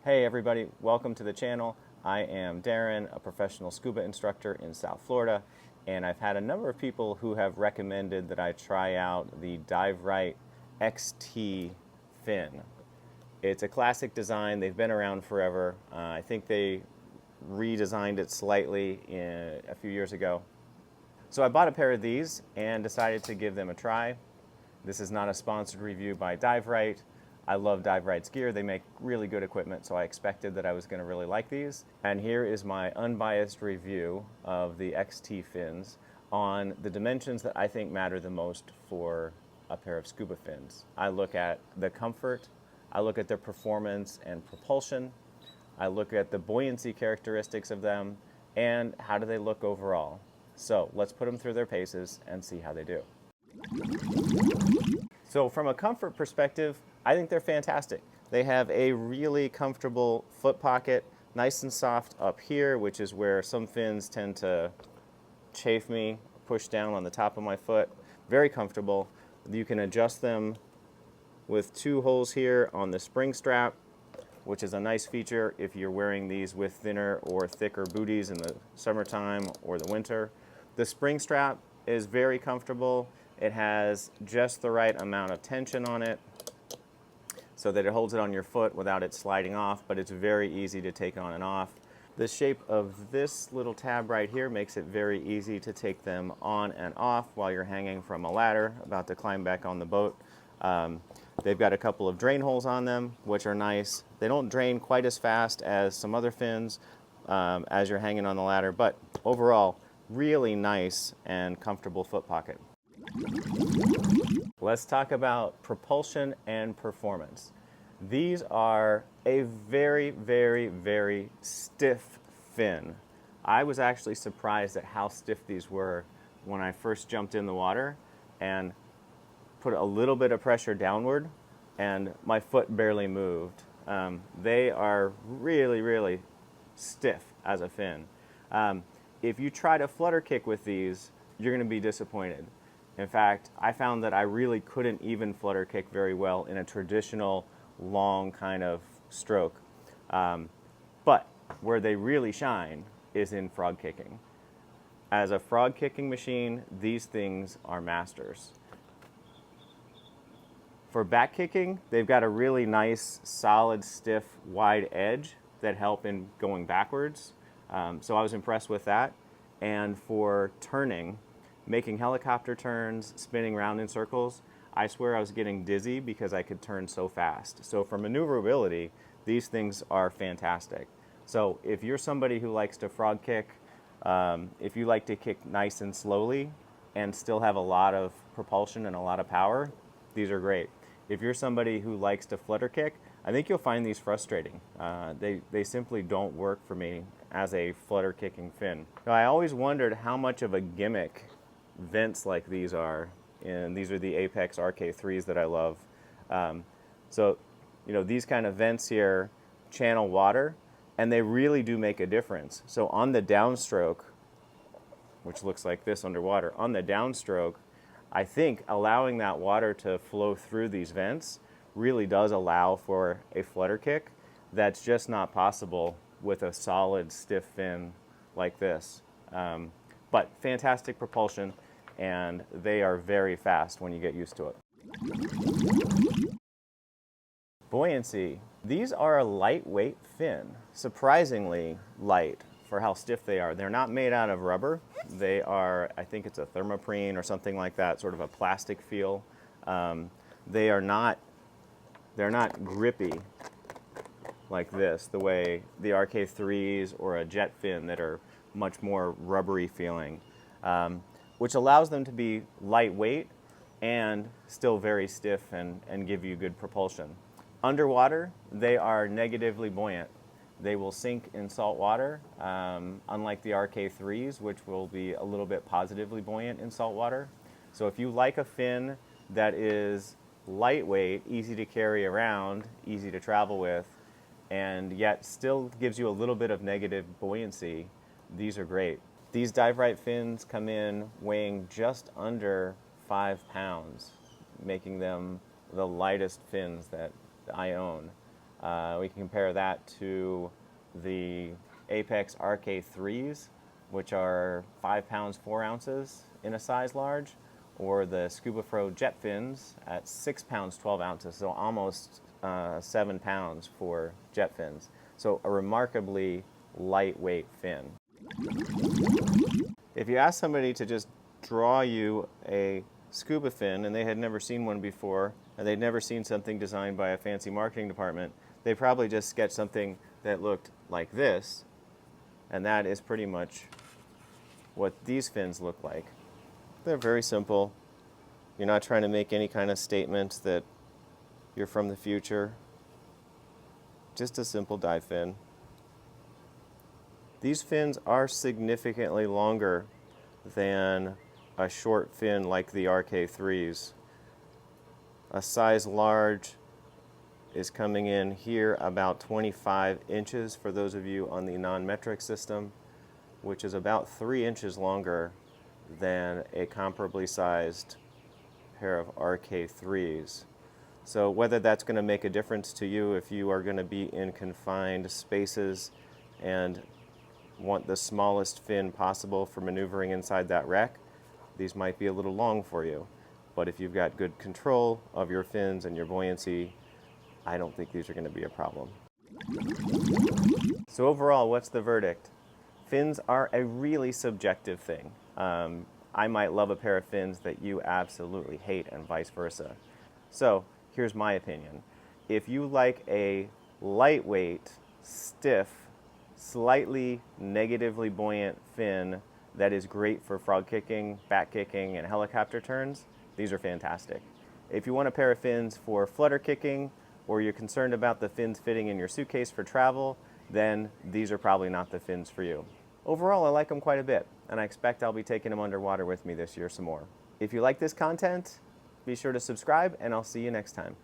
Hey everybody, welcome to the channel. I am Darren, a professional scuba instructor in South Florida, and I've had a number of people who have recommended that I try out the Rite XT fin. It's a classic design. They've been around forever. I think they redesigned it slightly a few years ago. So I bought a pair of these and decided to give them a try. This is not a sponsored review by Rite. I love Rite's gear. They make really good equipment, so I expected that I was going to really like these. And here is my unbiased review of the XT fins on the dimensions that I think matter the most for a pair of scuba fins. I look at the comfort, I look at their performance and propulsion, I look at the buoyancy characteristics of them, and how do they look overall. So let's put them through their paces and see how they do. So from a comfort perspective, I think they're fantastic. They have a really comfortable foot pocket, nice and soft up here, which is where some fins tend to chafe me, push down on the top of my foot. Very comfortable. You can adjust them with two holes here on the spring strap, which is a nice feature if you're wearing these with thinner or thicker booties in the summertime or the winter. The spring strap is very comfortable. It has just the right amount of tension on it so that it holds it on your foot without it sliding off, but it's very easy to take on and off. The shape of this little tab right here makes it very easy to take them on and off while you're hanging from a ladder about to climb back on the boat. They've got a couple of drain holes on them, which are nice. They don't drain quite as fast as some other fins as you're hanging on the ladder, but overall, really nice and comfortable foot pocket. Let's talk about propulsion and performance. These are a very, very, very stiff fin. I was actually surprised at how stiff these were when I first jumped in the water and put a little bit of pressure downward and my foot barely moved. They are really, really stiff as a fin. If you try to flutter kick with these, you're going to be disappointed. In fact, I found that I really couldn't even flutter kick very well in a traditional long kind of stroke. But where they really shine is in frog kicking. As a frog kicking machine, these things are masters. For back kicking, they've got a really nice, solid, stiff, wide edge that help in going backwards. So I was impressed with that. And for turning, making helicopter turns, spinning round in circles, I swear I was getting dizzy because I could turn so fast. So for maneuverability, these things are fantastic. So if you're somebody who likes to frog kick, if you like to kick nice and slowly and still have a lot of propulsion and a lot of power, these are great. If you're somebody who likes to flutter kick, I think you'll find these frustrating. They simply don't work for me as a flutter kicking fin. Now, I always wondered how much of a gimmick vents like these are, and these are the Apex RK3s that I love. So, you know, these kind of vents here channel water, and they really do make a difference. So on the downstroke, which looks like this underwater, on the downstroke, I think allowing that water to flow through these vents really does allow for a flutter kick that's just not possible with a solid stiff fin like this. But fantastic propulsion, and they are very fast when you get used to it. Buoyancy. These are a lightweight fin, surprisingly light for how stiff they are. They're not made out of rubber. They are, I think it's a thermoprene or something like that, sort of a plastic feel. They're not grippy like this, the way the RK3s or a jet fin that are much more rubbery feeling, which allows them to be lightweight and still very stiff and give you good propulsion. Underwater, they are negatively buoyant. They will sink in salt water, unlike the RK3s, which will be a little bit positively buoyant in salt water. So if you like a fin that is lightweight, easy to carry around, easy to travel with, and yet still gives you a little bit of negative buoyancy, these are great. These Rite fins come in weighing just under 5 pounds, making them the lightest fins that I own. We can compare that to the Apex RK3s, which are 5 pounds 4 ounces in a size large, or the Scuba Pro jet fins at 6 pounds 12 ounces, so almost 7 pounds for jet fins. So a remarkably lightweight fin. If you ask somebody to just draw you a scuba fin and they had never seen one before, and they'd never seen something designed by a fancy marketing department, they probably just sketched something that looked like this, and that is pretty much what these fins look like. They're very simple. You're not trying to make any kind of statement that you're from the future. Just a simple dive fin. These fins are significantly longer than a short fin like the RK3s. A size large is coming in here about 25 inches for those of you on the non-metric system, which is about 3 inches longer than a comparably sized pair of RK3s. So whether that's going to make a difference to you if you are going to be in confined spaces and want the smallest fin possible for maneuvering inside that wreck, these might be a little long for you. But if you've got good control of your fins and your buoyancy, I don't think these are going to be a problem. So overall, what's the verdict? Fins are a really subjective thing. I might love a pair of fins that you absolutely hate and vice versa. So here's my opinion. If you like a lightweight, stiff, slightly negatively buoyant fin that is great for frog kicking, back kicking, and helicopter turns, these are fantastic. If you want a pair of fins for flutter kicking, or you're concerned about the fins fitting in your suitcase for travel, then these are probably not the fins for you. Overall, I like them quite a bit, and I expect I'll be taking them underwater with me this year some more. If you like this content, be sure to subscribe, and I'll see you next time.